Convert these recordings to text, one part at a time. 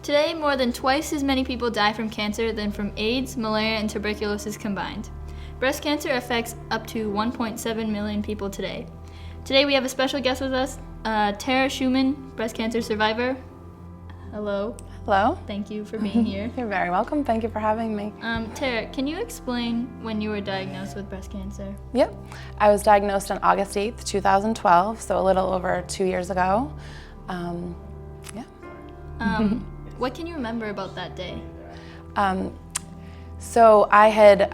Today, more than twice as many people die from cancer than from AIDS, malaria, and tuberculosis combined. Breast cancer affects up to 1.7 million people today. Today we have a special guest with us, Tara Shuman, breast cancer survivor. Hello. Hello. Thank you for being here. You're very welcome. Thank you for having me. Tara, can you explain when you were diagnosed with breast cancer? Yep. I was diagnosed on August 8th, 2012, so a little over 2 years ago. What can you remember about that day? So I had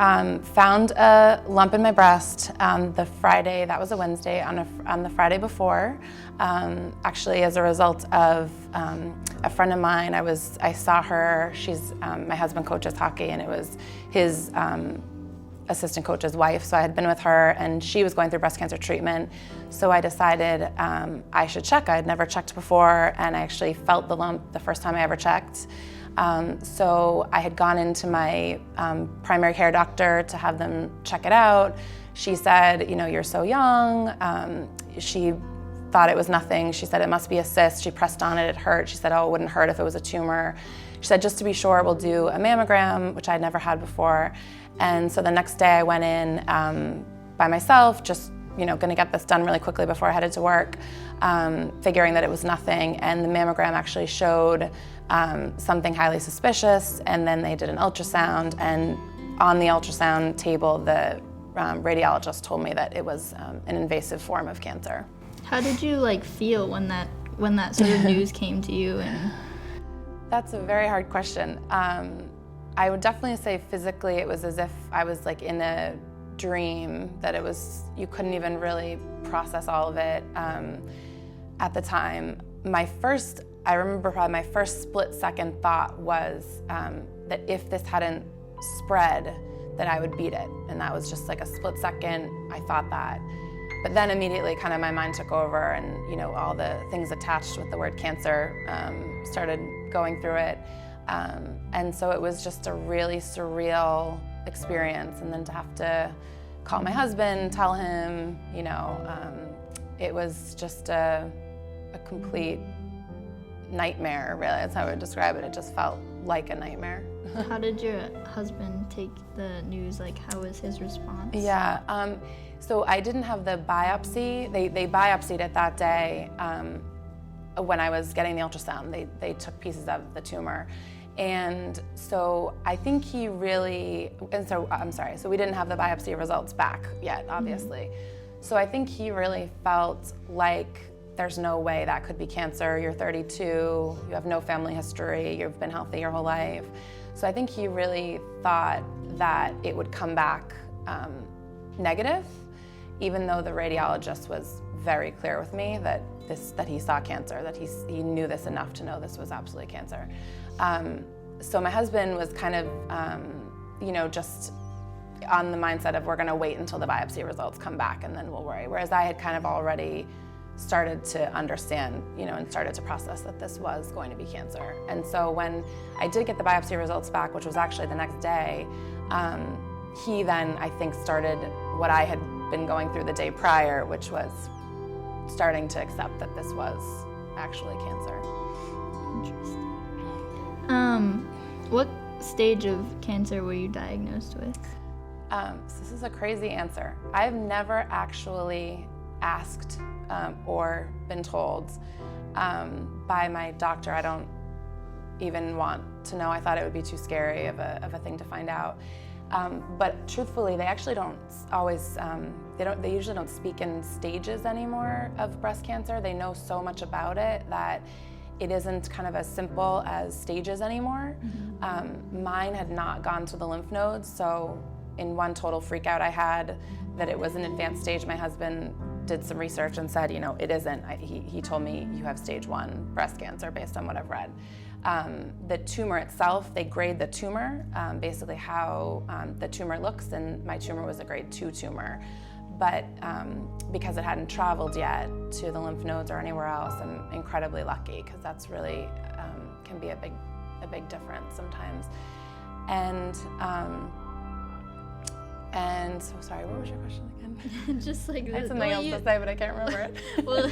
found a lump in my breast the Friday, that was a Wednesday, on the Friday before. Actually, as a result of a friend of mine, I saw her. She's my husband coaches hockey, and it was his assistant coach's wife. So I had been with her, and she was going through breast cancer treatment. So I decided I should check. I had never checked before, and I actually felt the lump the first time I ever checked. So I had gone into my primary care doctor to have them check it out. She said, you're so young. She thought it was nothing. She said it must be a cyst. She pressed on it, it hurt. She said, it wouldn't hurt if it was a tumor. She said, just to be sure, we'll do a mammogram, which I'd never had before. And so the next day I went in by myself, just gonna get this done really quickly before I headed to work, figuring that it was nothing. And the mammogram actually showed something highly suspicious, and then they did an ultrasound, and on the ultrasound table, the radiologist told me that it was an invasive form of cancer. How did you feel when that sort of news came to you? And That's a very hard question. I would definitely say physically it was as if I was in a dream, that you couldn't even really process all of it at the time. I remember probably my first split-second thought was that if this hadn't spread, that I would beat it. And that was just a split second, I thought that. But then immediately kind of my mind took over, and all the things attached with the word cancer started going through it. And so it was just a really surreal experience. And then to have to call my husband, tell him, it was just a complete nightmare, really. That's how I would describe it. It just felt like a nightmare. How did your husband take the news? How was his response? Yeah, so I didn't have the biopsy. They biopsied it that day when I was getting the ultrasound. They took pieces of the tumor. And so I think so we didn't have the biopsy results back yet, obviously. Mm-hmm. So I think he really felt like there's no way that could be cancer. You're 32, you have no family history, you've been healthy your whole life. So I think he really thought that it would come back negative, even though the radiologist was very clear with me that he saw cancer, that he knew this enough to know this was absolutely cancer. So my husband was kind of, just on the mindset of we're gonna wait until the biopsy results come back and then we'll worry. Whereas I had kind of already started to understand, and started to process that this was going to be cancer. And so when I did get the biopsy results back, which was actually the next day, he then, I think, started what I had been going through the day prior, which was starting to accept that this was actually cancer. Interesting. What stage of cancer were you diagnosed with? So this is a crazy answer. I've never actually asked or been told by my doctor. I don't even want to know. I thought it would be too scary of a thing to find out. But truthfully, they actually don't always, they usually don't speak in stages anymore of breast cancer. They know so much about it that it isn't kind of as simple as stages anymore. Mm-hmm. Mine had not gone to the lymph nodes, so in one total freak out I had that it was an advanced stage, my husband did some research and said, it isn't. He told me you have stage 1 breast cancer based on what I've read. The tumor itself, they grade the tumor, basically how the tumor looks, and my tumor was a grade 2 tumor. But because it hadn't traveled yet to the lymph nodes or anywhere else, I'm incredibly lucky, because that's really can be a big difference sometimes. And And so, sorry, what was your question again? Just like I had something else to say, but I can't remember it. Well,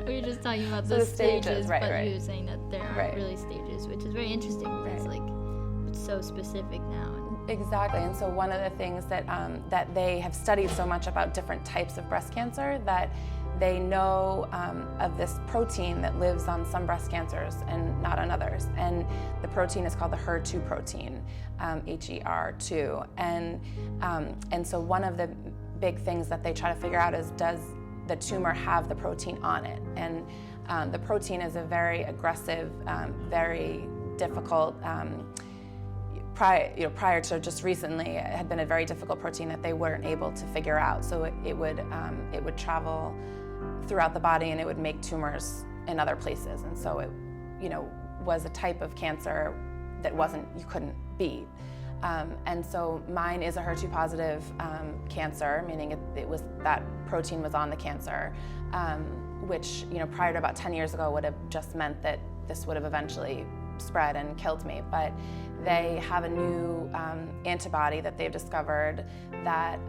we were just talking about So the the stages, right, but right. you were saying that there aren't Right. really stages, which is very interesting because Right. like it's so specific now. Exactly, and so one of the things that that they have studied so much about different types of breast cancer, that they know of this protein that lives on some breast cancers and not on others. And the protein is called the HER2 protein, HER2. And so one of the big things that they try to figure out is, does the tumor have the protein on it? And the protein is a very aggressive, very difficult, prior to just recently, it had been a very difficult protein that they weren't able to figure out. So it would travel throughout the body and it would make tumors in other places. And so it, was a type of cancer that you couldn't beat. And so mine is a HER2 positive cancer, meaning it was, that protein was on the cancer, which, prior to about 10 years ago would have just meant that this would have eventually spread and killed me. But they have a new antibody that they've discovered that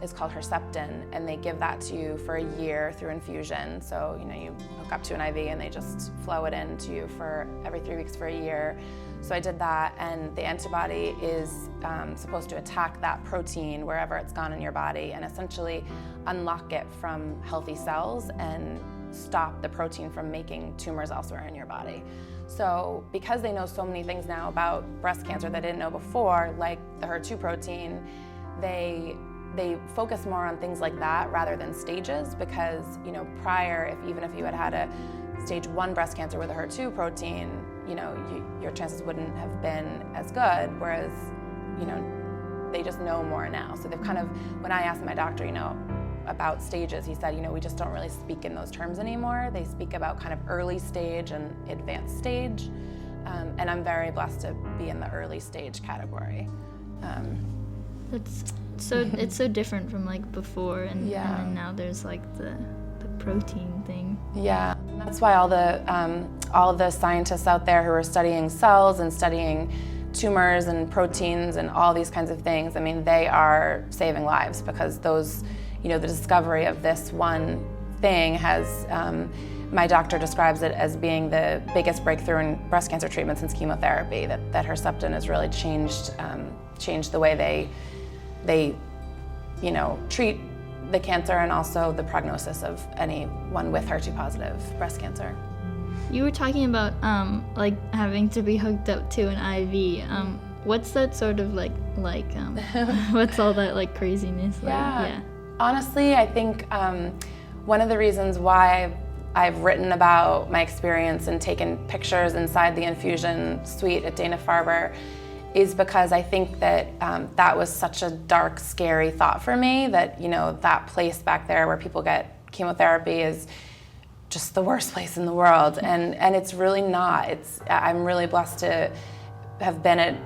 is called Herceptin, and they give that to you for a year through infusion. So, you hook up to an IV and they just flow it into you for every 3 weeks for a year. So I did that, and the antibody is supposed to attack that protein wherever it's gone in your body and essentially unlock it from healthy cells and stop the protein from making tumors elsewhere in your body. So because they know so many things now about breast cancer that they didn't know before, like the HER2 protein, they focus more on things like that rather than stages, because prior, even if you had a stage 1 breast cancer with a HER2 protein, your chances wouldn't have been as good, whereas they just know more now. So they've kind of, when I asked my doctor about stages, he said, we just don't really speak in those terms anymore. They speak about kind of early stage and advanced stage, and I'm very blessed to be in the early stage category. It's so different from like before, and then now there's like the protein thing. Yeah, that's why all of the scientists out there who are studying cells and studying tumors and proteins and all these kinds of things, they are saving lives, because those, the discovery of this one thing has, my doctor describes it as being the biggest breakthrough in breast cancer treatment since chemotherapy, that Herceptin has really changed the way they treat the cancer and also the prognosis of anyone with HER2 positive breast cancer. You were talking about like having to be hooked up to an IV. What's that sort of like what's all that like craziness like? Yeah. Honestly, I think one of the reasons why I've written about my experience and taken pictures inside the infusion suite at Dana-Farber is because I think that that was such a dark, scary thought for me, that that place back there where people get chemotherapy is just the worst place in the world, and it's really not. I'm really blessed to have been at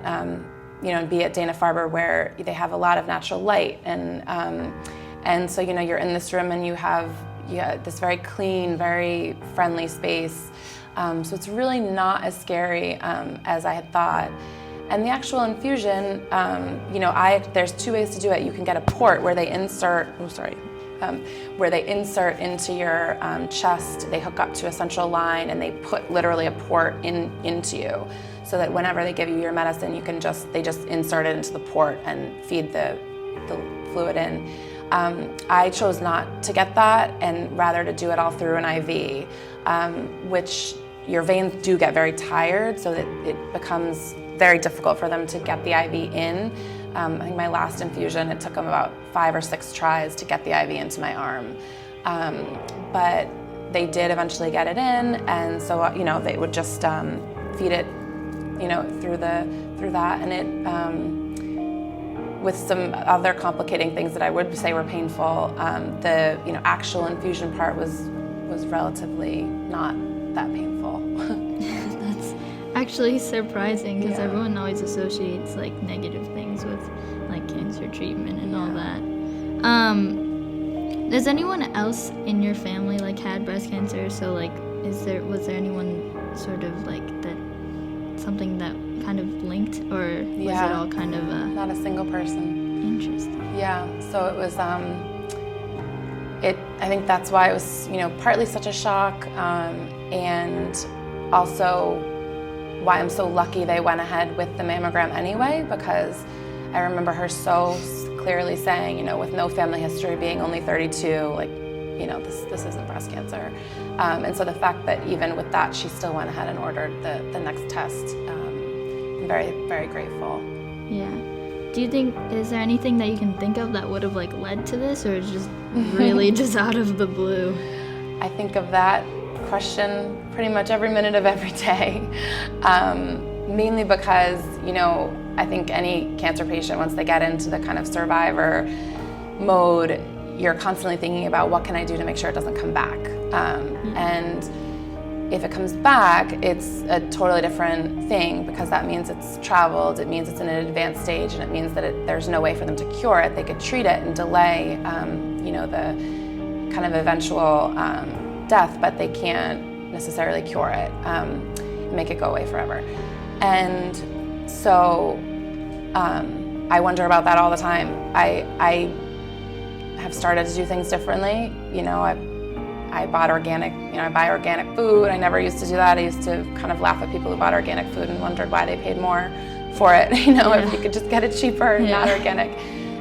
be at Dana-Farber, where they have a lot of natural light, and so you're in this room and you have this very clean, very friendly space. So it's really not as scary as I had thought. And the actual infusion, there's 2 ways to do it. You can get a port where they insert, into your chest. They hook up to a central line and they put literally a port into you, so that whenever they give you your medicine, they just insert it into the port and feed the fluid in. I chose not to get that, and rather to do it all through an IV, which your veins do get very tired, so that it becomes very difficult for them to get the IV in. I think my last infusion, it took them about 5 or 6 tries to get the IV into my arm. But they did eventually get it in, and so they would just feed it, through that, and it, with some other complicating things that I would say were painful, the actual infusion part was relatively not that painful. That's actually surprising, because everyone always associates like negative things with like cancer treatment and all that. Does anyone else in your family like had breast cancer? So like, was there anyone sort of like that, something that kind of linked, or was it all kind of not a single person. Interesting. Yeah, so it was, I think that's why it was, partly such a shock, and also why I'm so lucky they went ahead with the mammogram anyway, because I remember her so clearly saying, with no family history, being only 32, like, this isn't breast cancer. And so the fact that even with that, she still went ahead and ordered the next test, I'm very, very grateful. Yeah. Do you think, is there anything that you can think of that would have led to this, or is just really just out of the blue? I think of that question pretty much every minute of every day, mainly because, I think any cancer patient, once they get into the kind of survivor mode, you're constantly thinking about what can I do to make sure it doesn't come back. And if it comes back, it's a totally different thing, because that means it's traveled, it means it's in an advanced stage, and it means that there's no way for them to cure it. They could treat it and delay, the kind of eventual death, but they can't necessarily cure it, and make it go away forever. And so I wonder about that all the time. I have started to do things differently. I bought organic, I buy organic food. I never used to do that. I used to kind of laugh at people who bought organic food and wondered why they paid more for it, if you could just get it cheaper and not organic.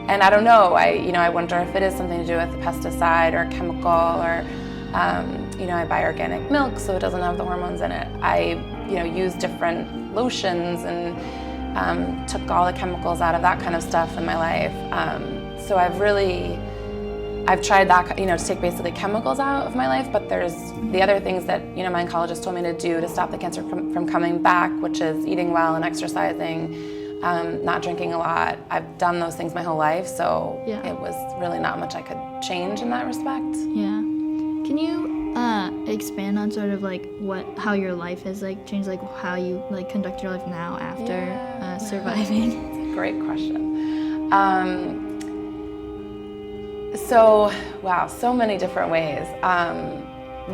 And I don't know, I wonder if it is something to do with the pesticide or chemical, or, I buy organic milk so it doesn't have the hormones in it. I, use different lotions and took all the chemicals out of that kind of stuff in my life. So I've tried that, to take basically chemicals out of my life, but there's the other things that, my oncologist told me to do to stop the cancer from coming back, which is eating well and exercising, not drinking a lot. I've done those things my whole life, so it was really not much I could change in that respect. Yeah. Can you expand on sort of how your life has changed, how you conduct your life now after surviving? That's a great question. So many different ways.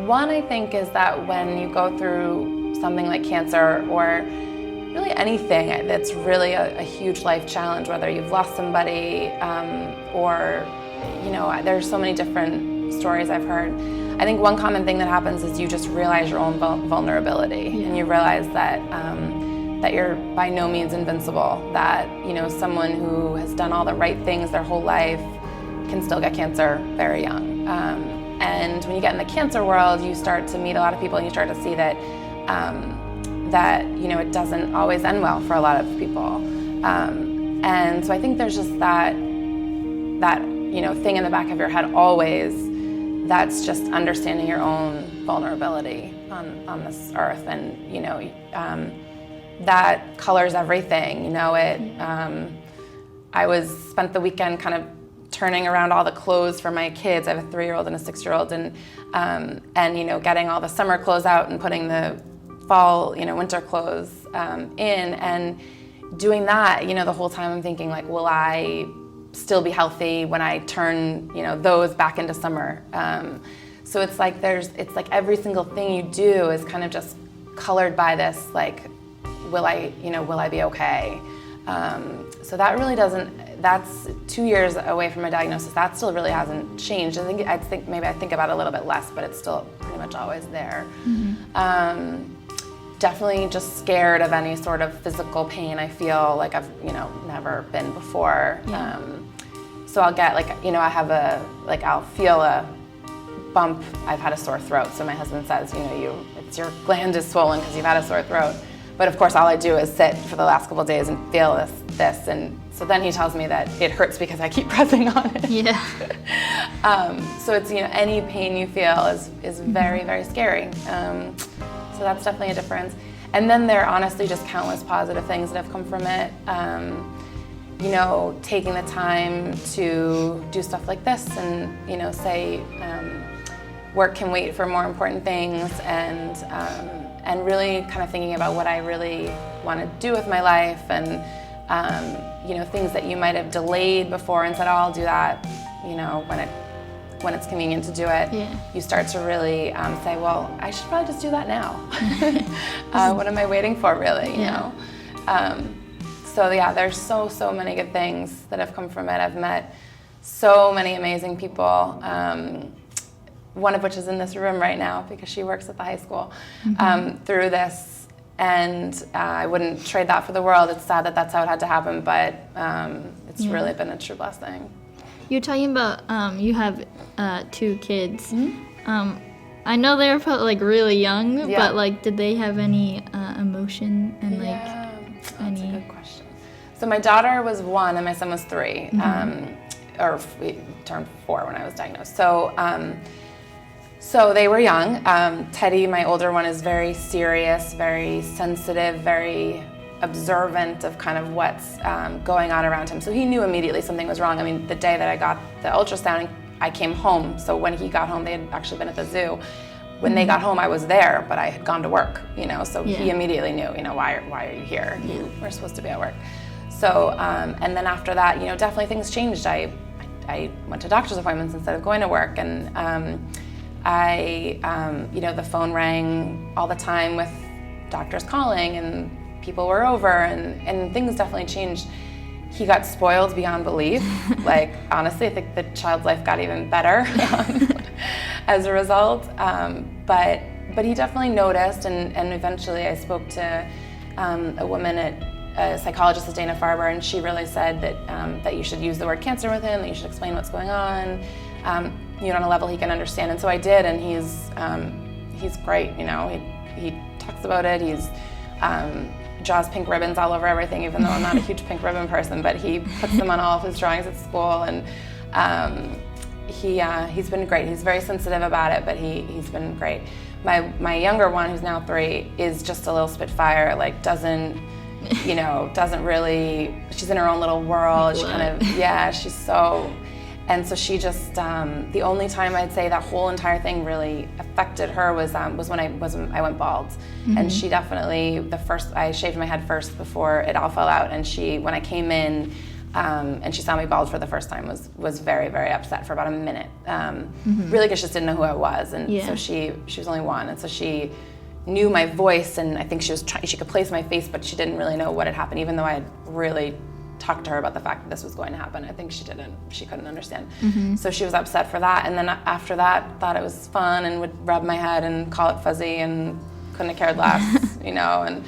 One, I think, is that when you go through something like cancer, or really anything that's really a huge life challenge, whether you've lost somebody, or, there's so many different stories I've heard. I think one common thing that happens is you just realize your own vulnerability, and you realize that that you're by no means invincible, that, someone who has done all the right things their whole life can still get cancer very young. And when you get in the cancer world, you start to meet a lot of people, and you start to see that it doesn't always end well for a lot of people. And so I think there's just that thing in the back of your head always, that's just understanding your own vulnerability on this earth, and that colors everything. I spent the weekend kind of turning around all the clothes for my kids. I have a 3-year-old and a 6-year-old, and getting all the summer clothes out and putting the fall, winter clothes in, and doing that, the whole time I'm thinking, will I still be healthy when I turn, those back into summer? So it's like every single thing you do is kind of just colored by this, will I be okay? So that really that's 2 years away from my diagnosis. That still really hasn't changed. I think maybe I think about it a little bit less, but it's still pretty much always there. Mm-hmm. Definitely just scared of any sort of physical pain. I feel like I've, never been before. Yeah. So I'll get I'll feel a bump. I've had a sore throat. So my husband says, it's your gland is swollen because you've had a sore throat. But of course, all I do is sit for the last couple of days and feel this. And so then he tells me that it hurts because I keep pressing on it. Yeah. So it's, any pain you feel is very, very scary. So that's definitely a difference. And then there are honestly just countless positive things that have come from it. Taking the time to do stuff like this and, say work can wait for more important things, and really kind of thinking about what I really want to do with my life, and things that you might have delayed before and said, oh, I'll do that, when it's convenient to do it. Yeah. You start to really say, well, I should probably just do that now. What am I waiting for, really? Yeah. So yeah, there's so many good things that have come from it. I've met so many amazing people, one of which is in this room right now because she works at the high school, through this. And I wouldn't trade that for the world. It's sad that that's how it had to happen, but it's really been a true blessing. You're talking about you have 2 kids. I know they were like really young, but like, did they have any emotion and like That's a good question. So my daughter was 1 and my son was 3, or we turned 4 when I was diagnosed. So they were young. Teddy, my older one, is very serious, very sensitive, very observant of kind of what's going on around him. So he knew immediately something was wrong. I mean, the day that I got the ultrasound, I came home. So when he got home, they had actually been at the zoo. When they got home, I was there, but I had gone to work, so he immediately knew, why are you here? You were supposed to be at work. So, and then after that, definitely things changed. I went to doctor's appointments instead of going to work, and the phone rang all the time with doctors calling, and people were over, and things definitely changed. He got spoiled beyond belief. Like, honestly, I think the child's life got even better as a result. But he definitely noticed, and eventually I spoke to a woman a psychologist at Dana-Farber, and she really said that you should use the word cancer with him, that you should explain what's going on, on a level he can understand. And so I did, and he's great. He talks about it. He's draws pink ribbons all over everything, even though I'm not a huge pink ribbon person, but he puts them on all of his drawings at school, and he's been great. He's very sensitive about it, but he's been great. My younger one, who's now 3, is just a little spitfire, like doesn't really, she's in her own little world. She kind of, she's so, and so she just, the only time I'd say that whole entire thing really affected her was when I went bald. And she definitely, I shaved my head first before it all fell out, and when I came in, and she saw me bald for the first time, was very, very upset for about a minute. Really, because she just didn't know who I was, and so she was only 1, and so she knew my voice, and I think she could place my face, but she didn't really know what had happened, even though I had really talked to her about the fact that this was going to happen. I think she couldn't understand. So she was upset for that, and then after that, thought it was fun and would rub my head and call it fuzzy and couldn't have cared less, and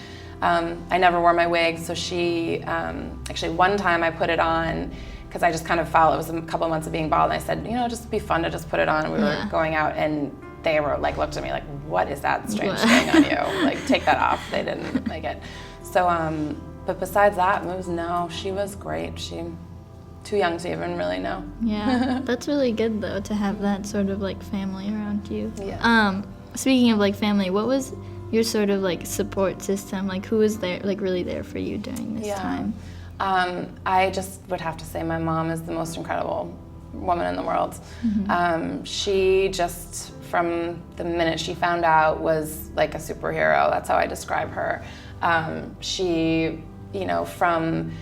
I never wore my wig, so she, actually one time I put it on because I just kind of felt it was a couple of months of being bald, and I said, just be fun to just put it on. We were going out, and they were like, looked at me like, what is that strange thing on you? Like, take that off. They didn't like it. So, but besides that, she was great. She too young to even really know. Yeah, that's really good though, to have that sort of like family around you. Yeah. Speaking of like family, what was your sort of like support system? Like, who was there, like really there for you during this time? I just would have to say my mom is the most incredible woman in the world. She just, from the minute she found out, was like a superhero. That's how I describe her. She, from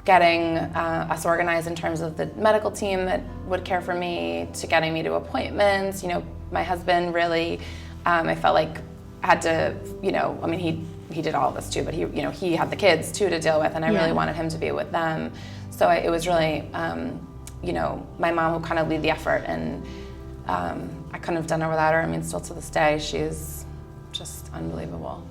getting us organized in terms of the medical team that would care for me, to getting me to appointments. My husband really, I felt like had to, I mean, he did all of this too, but he had the kids too to deal with, and I really wanted him to be with them. So it was really, my mom who kind of lead the effort, and I couldn't have done it without her. I mean, still to this day, she's just unbelievable.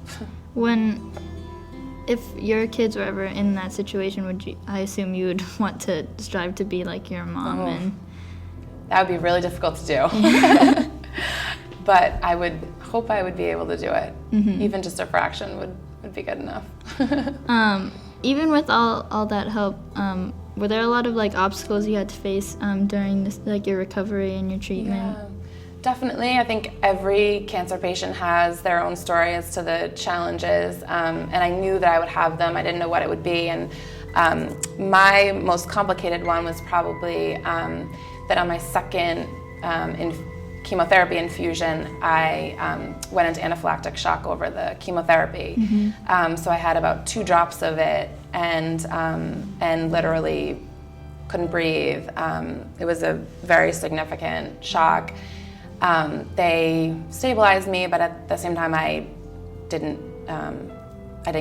If your kids were ever in that situation, I assume you would want to strive to be like your mom. And that would be really difficult to do. But I would hope I would be able to do it. Even just a fraction would be good enough. Even with all that help, were there a lot of like obstacles you had to face during this, like your recovery and your treatment? Yeah, definitely. I think every cancer patient has their own story as to the challenges, and I knew that I would have them. I didn't know what it would be, and my most complicated one was probably that on my second chemotherapy infusion, I went into anaphylactic shock over the chemotherapy. So I had about 2 drops of it, and literally couldn't breathe. It was a very significant shock. They stabilized me, but at the same time, I didn't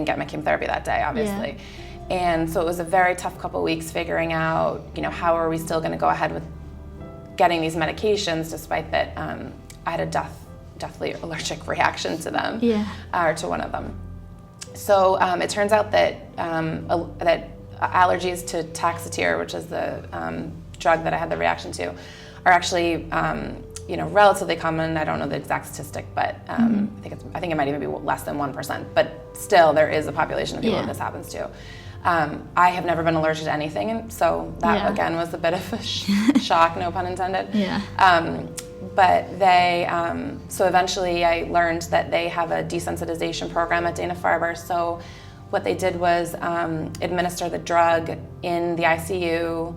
get my chemotherapy that day, obviously. And so it was a very tough couple weeks figuring out, how are we still going to go ahead with getting these medications, despite that I had a deathly allergic reaction to them, or to one of them. So it turns out that that allergies to Taxotere, which is the drug that I had the reaction to, are actually relatively common. I don't know the exact statistic, but I think it might even be less than 1%. But still, there is a population of people that this happens to. I have never been allergic to anything, and so that again was a bit of a shock, no pun intended. But they, so eventually I learned that they have a desensitization program at Dana-Farber. So what they did was administer the drug in the ICU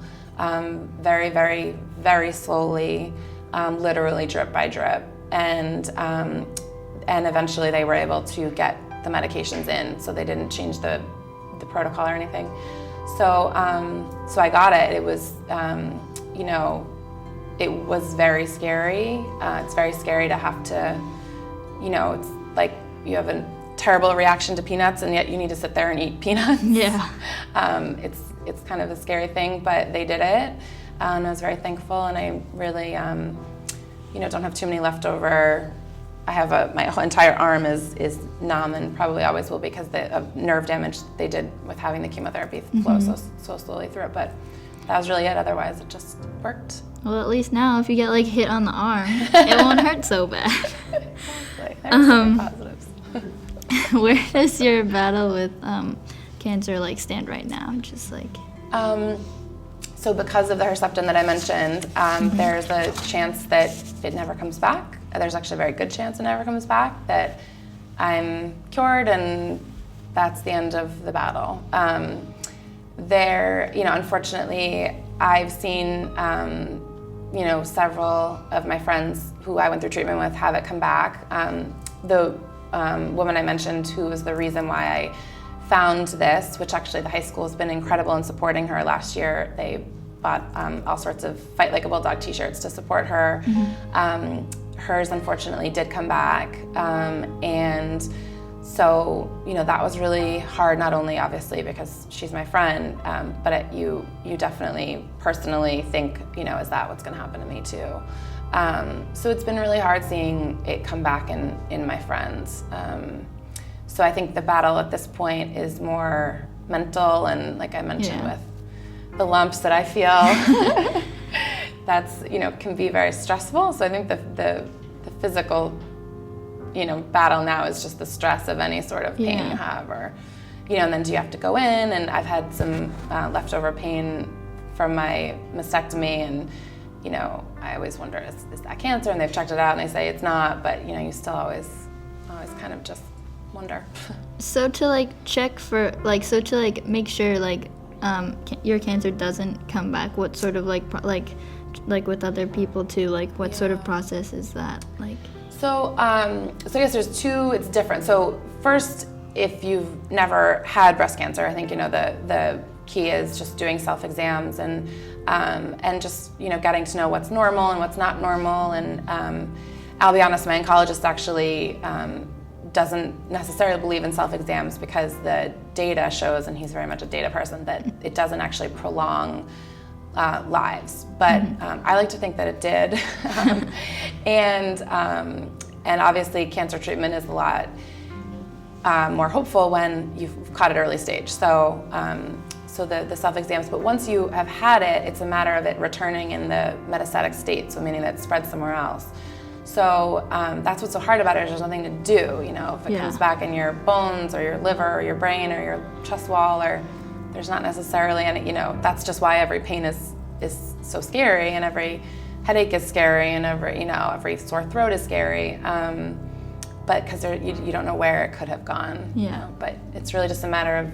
very, very, very slowly, literally drip by drip. And eventually they were able to get the medications in, so they didn't change the protocol or anything. So I got it. It was, it was very scary. It's very scary to have to, it's like you have a terrible reaction to peanuts and yet you need to sit there and eat peanuts. It's kind of a scary thing, but they did it. And I was very thankful, and I really, don't have too many leftover. I have my whole entire arm is numb and probably always will because of nerve damage they did with having the chemotherapy flow so slowly through it. But that was really it. Otherwise, it just worked. Well, at least now, if you get hit on the arm, it won't hurt so bad. Exactly. There's some positives. Where does your battle with cancer stand right now? Just So because of the Herceptin that I mentioned, there's a chance that it never comes back. There's actually a very good chance it never comes back, that I'm cured and that's the end of the battle. Unfortunately, I've seen, several of my friends who I went through treatment with have it come back. The woman I mentioned, who was the reason why I found this, which actually the high school has been incredible in supporting her. Last year, they bought all sorts of Fight Like a Bulldog t-shirts to support her. Hers, unfortunately, did come back. And so, that was really hard, not only obviously because she's my friend, but you definitely personally think, is that what's gonna happen to me too? So it's been really hard seeing it come back in my friends. So I think the battle at this point is more mental, and like I mentioned with the lumps that I feel, that's, can be very stressful. So I think the physical, battle now is just the stress of any sort of pain you have, or, and then do you have to go in? And I've had some leftover pain from my mastectomy, and, I always wonder, is that cancer? And they've checked it out and they say it's not, but, you still always kind of just wonder. So to check for, so to make sure your cancer doesn't come back, what sort of like with other people too, what sort of process is that like? So I guess there's two. It's different. So first, if you've never had breast cancer, I think the key is just doing self-exams and just getting to know what's normal and what's not normal. And I'll be honest, my oncologist actually doesn't necessarily believe in self-exams because the data shows, and he's very much a data person, that it doesn't actually prolong lives. But I like to think that it did. And obviously cancer treatment is a lot more hopeful when you've caught it early stage. So the self-exams, but once you have had it, it's a matter of it returning in the metastatic state, so meaning that it spreads somewhere else. So that's what's so hard about it, is there's nothing to do, if it comes back in your bones or your liver or your brain or your chest wall, or there's not necessarily any, that's just why every pain is so scary, and every headache is scary, and every sore throat is scary, but because you don't know where it could have gone. But it's really just a matter of,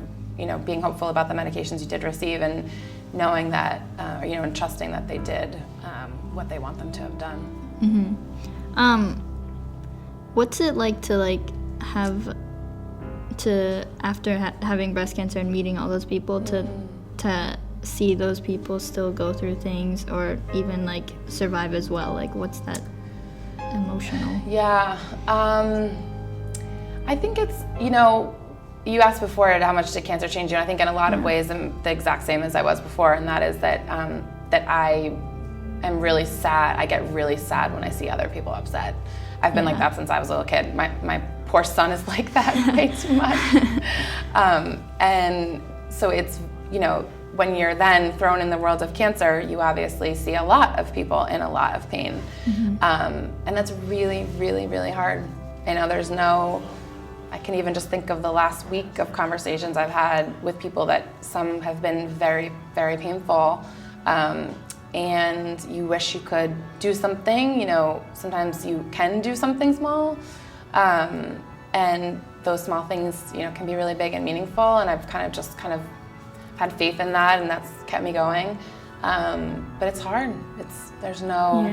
being hopeful about the medications you did receive, and knowing that, and trusting that they did what they want them to have done. What's it like to have after having breast cancer and meeting all those people to see those people still go through things, or even survive as well? What's that emotional? I think it's, you asked before how much did cancer change you, and I think in a lot of ways I'm the exact same as I was before, and that is that that I am really sad. I get really sad when I see other people upset. I've been like that since I was a little kid. My poor son is like that way too much. And so it's, you know, when you're then thrown in the world of cancer, you obviously see a lot of people in a lot of pain. And that's really, really, really hard. You know, I can even just think of the last week of conversations I've had with people that some have been very, very painful. And you wish you could do something, you know, sometimes you can do something small. And those small things, you know, can be really big and meaningful. And I've kind of had faith in that, and that's kept me going. But it's hard. There's no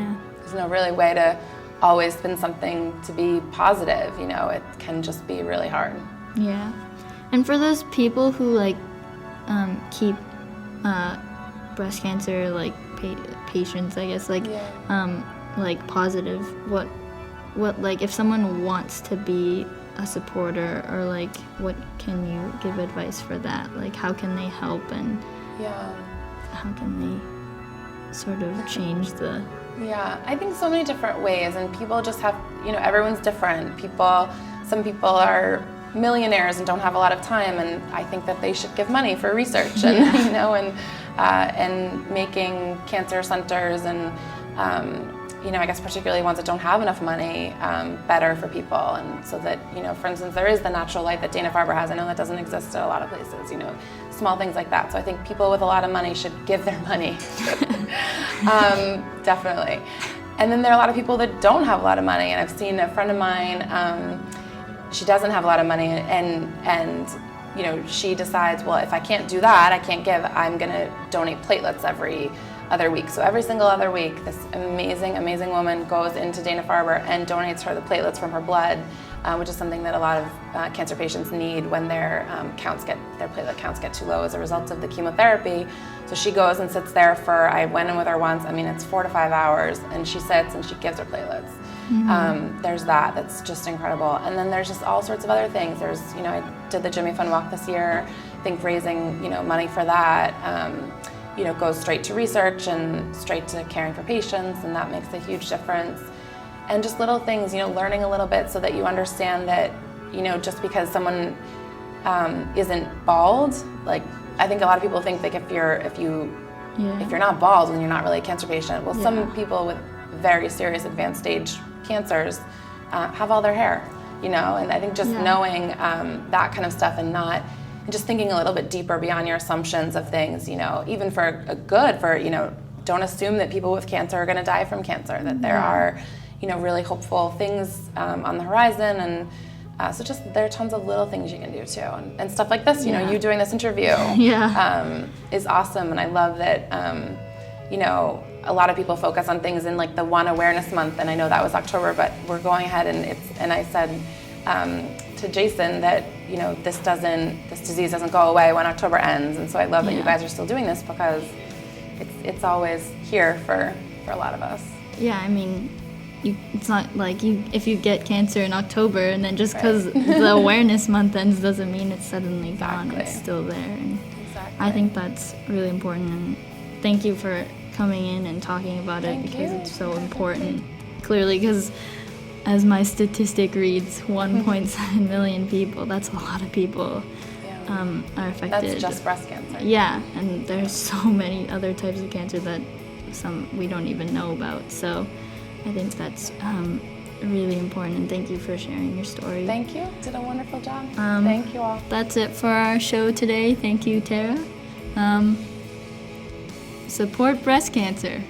really way to always spin something to be positive. You know, it can just be really hard. Yeah. And for those people who like keep breast cancer like patients, I guess, like like positive, what like if someone wants to be a supporter, or like what can you give advice for that? Like how can they help, and how can they sort of change the... I think so many different ways, and people just have, you know, everyone's different. Some people are millionaires and don't have a lot of time, and I think that they should give money for research and you know, and making cancer centers and you know, I guess particularly ones that don't have enough money, better for people. And so that, you know, for instance, there is the natural light that Dana-Farber has. I know that doesn't exist at a lot of places, you know, small things like that. So I think people with a lot of money should give their money, definitely. And then there are a lot of people that don't have a lot of money. And I've seen a friend of mine, she doesn't have a lot of money, and you know, she decides, well, if I can't do that, I can't give, I'm gonna donate platelets every other week. So every single other week, this amazing, amazing woman goes into Dana-Farber and donates her the platelets from her blood, which is something that a lot of cancer patients need when their platelet counts get too low as a result of the chemotherapy. So she goes and sits there I went in with her once, I mean, it's 4 to 5 hours, and she sits and she gives her platelets. There's that's just incredible. And then there's just all sorts of other things. There's, you know, I did the Jimmy Fund Walk this year. I think raising, you know, money for that, you know, goes straight to research and straight to caring for patients, and that makes a huge difference. And just little things, you know, learning a little bit so that you understand that, you know, just because someone isn't bald, like, I think a lot of people think like if you're not bald, then you're not really a cancer patient. Well, some people with very serious advanced stage cancers have all their hair, you know, and I think just knowing that kind of stuff, and just thinking a little bit deeper beyond your assumptions of things, you know, even you know, don't assume that people with cancer are going to die from cancer, that there are, you know, really hopeful things on the horizon. And so just there are tons of little things you can do too, and stuff like this, you know, you doing this interview is awesome. And I love that, you know, a lot of people focus on things in like the One Awareness Month, and I know that was October, but we're going ahead and I said to Jason that, you know, this disease doesn't go away when October ends. And so I love that you guys are still doing this, because it's always here for a lot of us. Yeah, I mean, it's not like if you get cancer in October and then just because the awareness month ends doesn't mean it's suddenly gone. It's still there. And I think that's really important. And thank you for coming in and talking about it, because it's so important. Clearly, because as my statistic reads, 1.7 million people, that's a lot of people are affected. That's just breast cancer. Yeah, and there's so many other types of cancer that some we don't even know about. So I think that's really important, and thank you for sharing your story. Thank you. Did a wonderful job. Thank you all. That's it for our show today. Thank you, Tara. Support breast cancer.